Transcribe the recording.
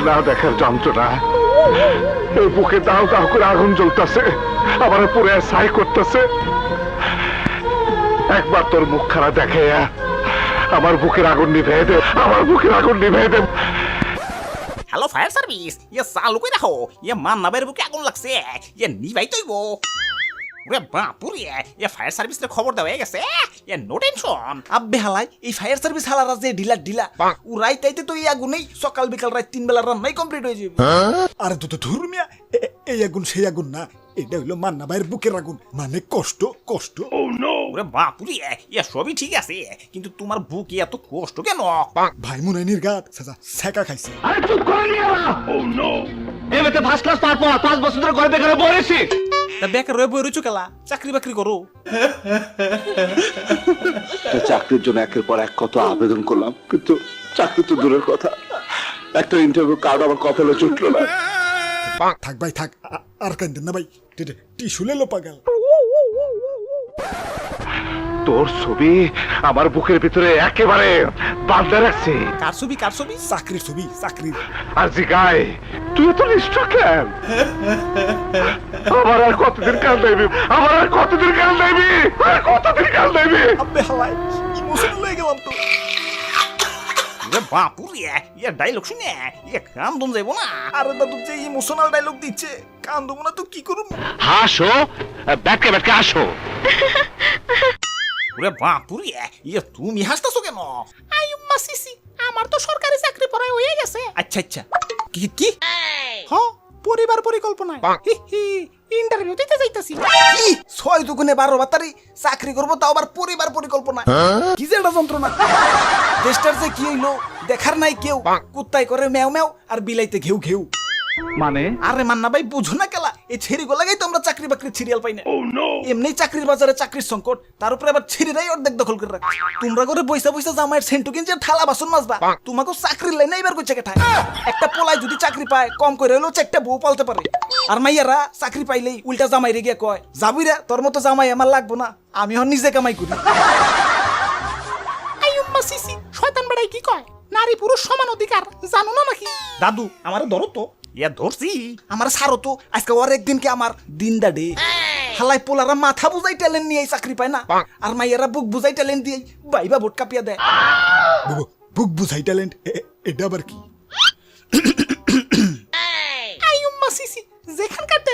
না দেখার যন্ত্রণা। এই বুকে দাও দাও করে আগুন জ্বলতেছে, আবার পুরে ছাই করতেছে। একবার তোর মুখ খারাপ দেখাইয়া আমার বুকের আগুন নিভে দে, আমার বুকের আগুন নিভে দে। হ্যালো ফায়ার সার্ভিস, ইয়ে চালু করে রাখো, ইয়ে মান্নাবের বুকে আগুন লাগছে, ইয়ে নিভাই তৈব। ওরে বাপুরে, ইয়ে ফায়ার সার্ভিসের খবর দেওয়া হয়ে গেছে, ইয়ে নো টেনশন। আব্বে হালাই এই ফায়ার সার্ভিস হালারা যে ঢিলা ঢিলা উড়াই তাইতে তো এই আগুনেই সকাল বিকাল রাত 3 বেলা রান্নাই কমপ্লিট হয়ে যাবে। আরে তো ধর্মিয়া, এই আগুন সেই আগুন না, এটা হইলো মান্না ভাইয়ের বুকের আগুন, মানে কষ্ট কষ্ট। ওরে বাপুরে, ইয়ে সবই ঠিক আছে, কিন্তু তোমার বুকে এত কষ্ট কেন? ভাই মুনাইনির গাত সেকা খাইছে। আরে চুপ করে নিয়ে না। এমনিতে ফার্স্ট ক্লাস পাওয়ার পর 5 বছর ধরে ঘরে বেকার বসে রয়েছি। তা বেকার রয়ে বই রইছো কেলা, চাকরি বাকরি করো। চাকরির জন্য একের পর এক কত আবেদন করলাম, কিন্তু চাকরি তো দূরের কথা, একটা ইন্টারভিউ কার্ড আমার কপালে জুটলো না। থাক ভাই থাক, আর কান্দেন না ভাই, টিস্যু লেলো পাগল। তোর ছবি আমার বুকের ভিতরে একেবারে বাঁধা রাখছে। কার ছবি কার ছবি? চাকরির ছবি, চাকরির। আর জিগাই তুই তো নিষ্ঠুর কেন? আমার আর কতদিন কাল দেবি, আমার আর কতদিন কাল দেবি, আর কতদিন কাল দেবি? আব্বে হালাই ইমোশনাল হয়ে গেলাম তো। ওরে বাপুরে, ইয়ে ডাইলগ শুনে ইয়ে কান্দন যাইব না। আরে দাদু যে ইমোশনাল ডায়লগ দিচ্ছে, কান্দবো না তো কি করব? হাসো, ব্যাটকে ব্যাটকে আসো। ওরে বাপুরে, ইয়ে তুমি হাসতেছো কেন? আইম্মা সিসি, আমার তো সরকারি চাকরি পড়ায় হয়ে গেছে। আচ্ছা আচ্ছা, কি কি? হ্যাঁ, পরিবার পরিকল্পনায় ইন্টারভিউ দিতে যাইতাছি। কি 6 দুগুণে 12 বাতারি চাকরি করবো, তাও আবার পরিবার পরিকল্পনা। কি যে একটা যন্ত্রণা। দেশটার যে কি হইলো দেখার নাই কেউ, কুত্তাই করে ম্যাও ম্যাও আর বিলাইতে ঘেউ ঘেউ। মানে আরে মান্না ভাই বুঝো না কেলা, এই ছেড়ি গোলাগাই তো আমরা চাকরি বাকরি সিরিয়াল পাই না। এমনি চাকরির বাজারে চাকরির সংকট, তার উপরে আবার ছেড়িরাই অর্ধেক দখল করে রাখে। তোমরা করে বইসা বইসা জামাইয়ের সেন্টু কিনছে থালা বাসন মাজবা, তোমাকে চাকরির লাইনে এবার কইছে কেঠায়। একটা পোলাই যদি চাকরি পায় কম করে হলেও 4টা বউ পালতে পারে। আর মাইয়ারা চাকরি পাইলেই উল্টা জামাইরে গিয়ে কয়, যাবি রে তোর মতো জামাই আমার লাগবো না, আমি হন নিজে কামাই করি। আইম্মা সিসি, শয়তান বেড়াই কি কয়? নারী পুরুষ সমান অধিকার জানো না নাকি? দাদু আমার ধরো তো, ইয়া ধরছি। আমার সারো তো, আজকে ওর একদিন কি আমার দিন দা ডে। হালাই পোলারা মাথা বুঝাই ট্যালেন্ট নিয়ে চাকরি পায় না, আর মাইয়ারা বুক বুঝাই ট্যালেন্ট দিয়ে বাইবা ভোট কাপিয়া দেয়। বুক বুঝাই ট্যালেন্ট, এটা আবার কি? আইম্মা সিসি, যেখানকার